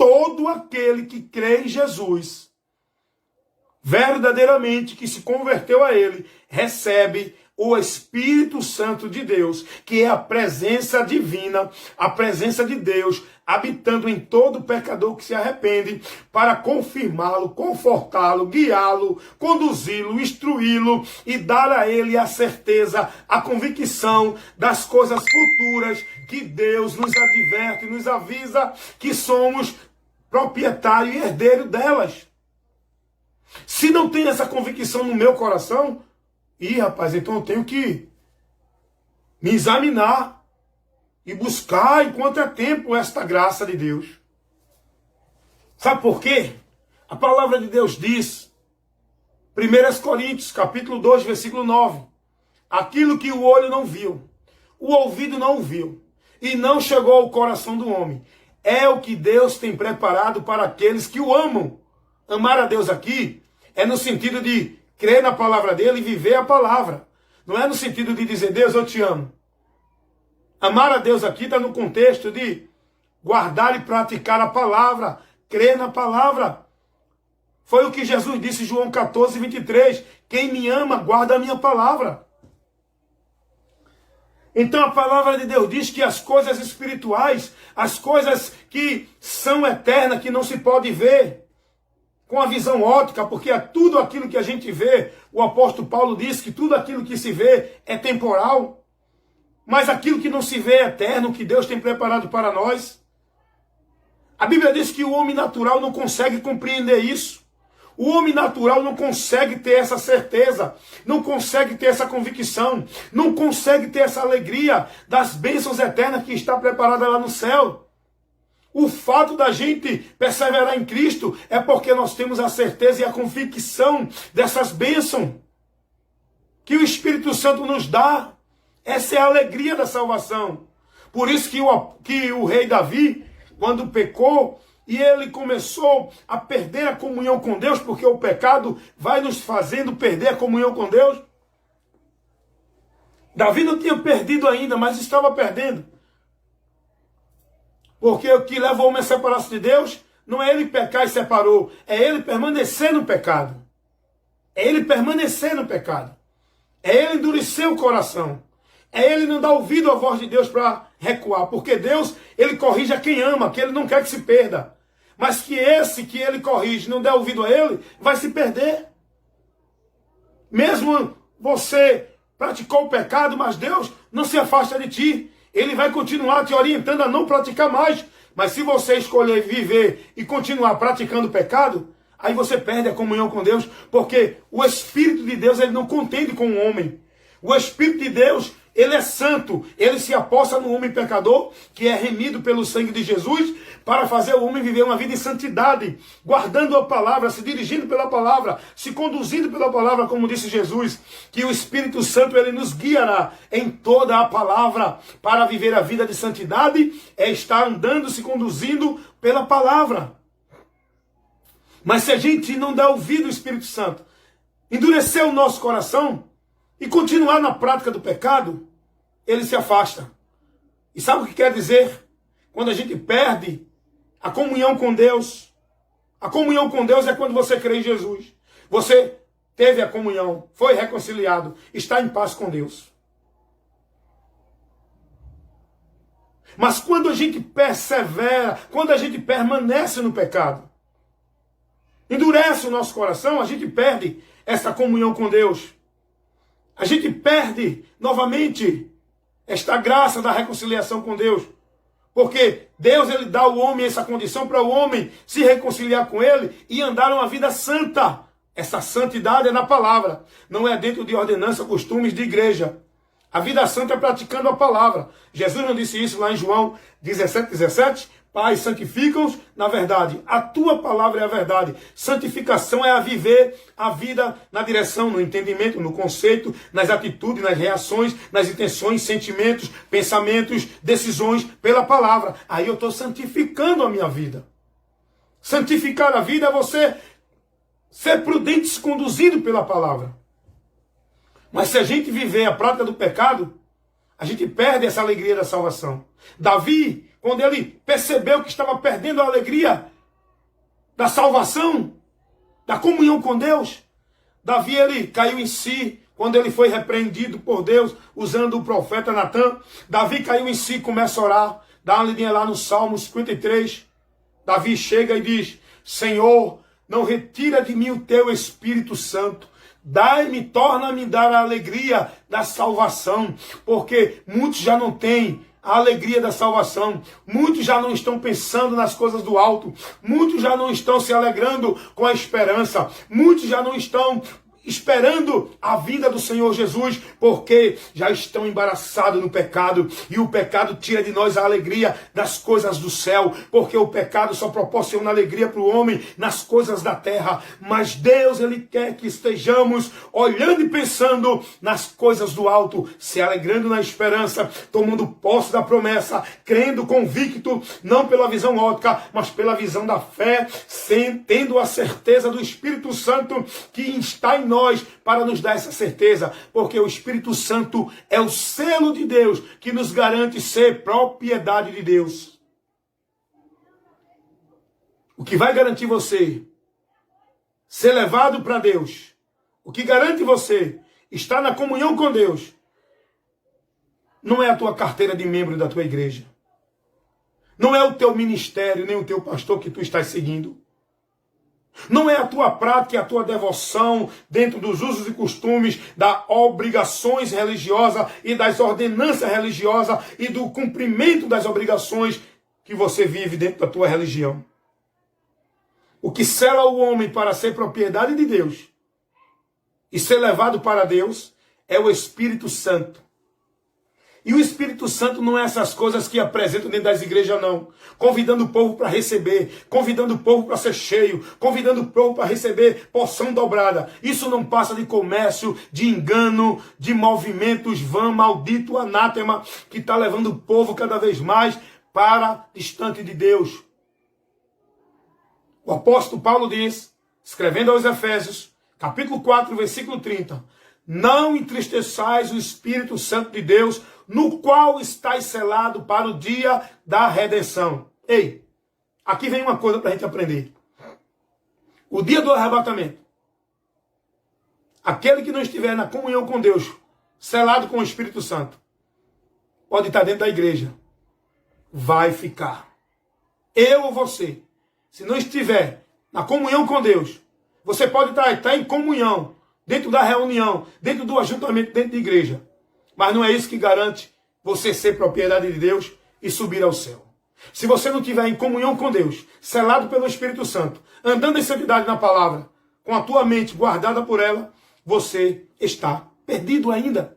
todo aquele que crê em Jesus, verdadeiramente que se converteu a ele, recebe o Espírito Santo de Deus, que é a presença divina, a presença de Deus, habitando em todo pecador que se arrepende, para confirmá-lo, confortá-lo, guiá-lo, conduzi-lo, instruí-lo e dar a ele a certeza, a convicção das coisas futuras que Deus nos adverte, nos avisa que somos proprietário e herdeiro delas. Se não tem essa convicção no meu coração, rapaz, então eu tenho que me examinar e buscar, enquanto é tempo, esta graça de Deus. Sabe por quê? A palavra de Deus diz, 1 Coríntios, capítulo 2, versículo 9, aquilo que o olho não viu, o ouvido não viu, e não chegou ao coração do homem, é o que Deus tem preparado para aqueles que o amam. Amar a Deus aqui é no sentido de crer na palavra dele e viver a palavra. Não é no sentido de dizer, Deus, eu te amo. Amar a Deus aqui está no contexto de guardar e praticar a palavra, crer na palavra. Foi o que Jesus disse em João 14, 23. Quem me ama, guarda a minha palavra. Então a palavra de Deus diz que as coisas espirituais, as coisas que são eternas, que não se pode ver com a visão óptica, porque é tudo aquilo que a gente vê, o apóstolo Paulo diz que tudo aquilo que se vê é temporal, mas aquilo que não se vê é eterno, que Deus tem preparado para nós. A Bíblia diz que o homem natural não consegue compreender isso. O homem natural não consegue ter essa certeza, não consegue ter essa convicção, não consegue ter essa alegria das bênçãos eternas que está preparada lá no céu. O fato da gente perseverar em Cristo é porque nós temos a certeza e a convicção dessas bênçãos que o Espírito Santo nos dá. Essa é a alegria da salvação. Por isso que o rei Davi, quando pecou, e ele começou a perder a comunhão com Deus, porque o pecado vai nos fazendo perder a comunhão com Deus. Davi não tinha perdido ainda, mas estava perdendo. Porque o que leva o homem a separar-se de Deus não é ele pecar e separou, é ele permanecer no pecado. É ele permanecer no pecado. É ele endurecer o coração. É ele não dar ouvido à voz de Deus para recuar. Porque Deus, ele corrige a quem ama, que ele não quer que se perda. Mas que esse que ele corrige não der ouvido a ele, vai se perder. Mesmo você praticou o pecado, mas Deus não se afasta de ti. Ele vai continuar te orientando a não praticar mais. Mas se você escolher viver e continuar praticando o pecado, aí você perde a comunhão com Deus, porque o Espírito de Deus, ele não contende com o homem. O Espírito de Deus, ele é santo, ele se aposta no homem pecador, que é remido pelo sangue de Jesus, para fazer o homem viver uma vida em santidade, guardando a palavra, se dirigindo pela palavra, se conduzindo pela palavra, como disse Jesus, que o Espírito Santo, ele nos guiará em toda a palavra, para viver a vida de santidade, é estar andando, se conduzindo pela palavra. Mas se a gente não dá ouvido ao Espírito Santo, endurecer o nosso coração, e continuar na prática do pecado, ele se afasta. E sabe o que quer dizer? Quando a gente perde a comunhão com Deus. A comunhão com Deus é quando você crê em Jesus. Você teve a comunhão, foi reconciliado, está em paz com Deus. Mas quando a gente persevera, quando a gente permanece no pecado, endurece o nosso coração, a gente perde essa comunhão com Deus. A gente perde novamente esta graça da reconciliação com Deus. Porque Deus, ele dá ao homem essa condição para o homem se reconciliar com ele e andar uma vida santa. Essa santidade é na palavra, não é dentro de ordenança, costumes de igreja. A vida santa é praticando a palavra. Jesus não disse isso lá em João 17:17? Pai, santifica-os na verdade. A tua palavra é a verdade. Santificação é a viver a vida na direção, no entendimento, no conceito, nas atitudes, nas reações, nas intenções, sentimentos, pensamentos, decisões, pela palavra. Aí eu estou santificando a minha vida. Santificar a vida é você ser prudente, se conduzido pela palavra. Mas se a gente viver a prática do pecado, a gente perde essa alegria da salvação. Davi, quando ele percebeu que estava perdendo a alegria, da salvação, da comunhão com Deus. Davi, ele caiu em si quando ele foi repreendido por Deus, usando o profeta Natan. Davi caiu em si, começa a orar. Dá uma lidinha lá no Salmo 53. Davi chega e diz: Senhor, não retira de mim o teu Espírito Santo. Dai-me, torna-me dar a alegria da salvação. Porque muitos já não têm a alegria da salvação. Muitos já não estão pensando nas coisas do alto. Muitos já não estão se alegrando com a esperança. Muitos já não estão esperando a vinda do Senhor Jesus, porque já estão embaraçados no pecado, e o pecado tira de nós a alegria das coisas do céu, porque o pecado só proporciona alegria para o homem nas coisas da terra, mas Deus, Ele quer que estejamos olhando e pensando nas coisas do alto, se alegrando na esperança, tomando posse da promessa, crendo convicto, não pela visão ótica, mas pela visão da fé, tendo a certeza do Espírito Santo que está em nós para nos dar essa certeza, porque o Espírito Santo é o selo de Deus que nos garante ser propriedade de Deus. O que vai garantir você ser levado para Deus, o que garante você estar na comunhão com Deus, não é a tua carteira de membro da tua igreja, não é o teu ministério, nem o teu pastor que tu estás seguindo. Não é a tua prática e a tua devoção dentro dos usos e costumes, das obrigações religiosas e das ordenanças religiosas e do cumprimento das obrigações que você vive dentro da tua religião. O que sela o homem para ser propriedade de Deus e ser levado para Deus é o Espírito Santo. E o Espírito Santo não é essas coisas que apresentam dentro das igrejas, não. Convidando o povo para receber, convidando o povo para ser cheio, convidando o povo para receber porção dobrada. Isso não passa de comércio, de engano, de movimentos vã, maldito, anátema, que está levando o povo cada vez mais para distante de Deus. O apóstolo Paulo diz, escrevendo aos Efésios, capítulo 4, versículo 30, não entristeçais o Espírito Santo de Deus, no qual estáis selado para o dia da redenção. Ei, aqui vem uma coisa para a gente aprender. O dia do arrebatamento. Aquele que não estiver na comunhão com Deus, selado com o Espírito Santo, pode estar dentro da igreja, vai ficar. Eu ou você, se não estiver na comunhão com Deus, você pode estar em comunhão, dentro da reunião, dentro do ajuntamento, dentro da igreja. Mas não é isso que garante você ser propriedade de Deus e subir ao céu. Se você não estiver em comunhão com Deus, selado pelo Espírito Santo, andando em santidade na palavra, com a tua mente guardada por ela, você está perdido ainda.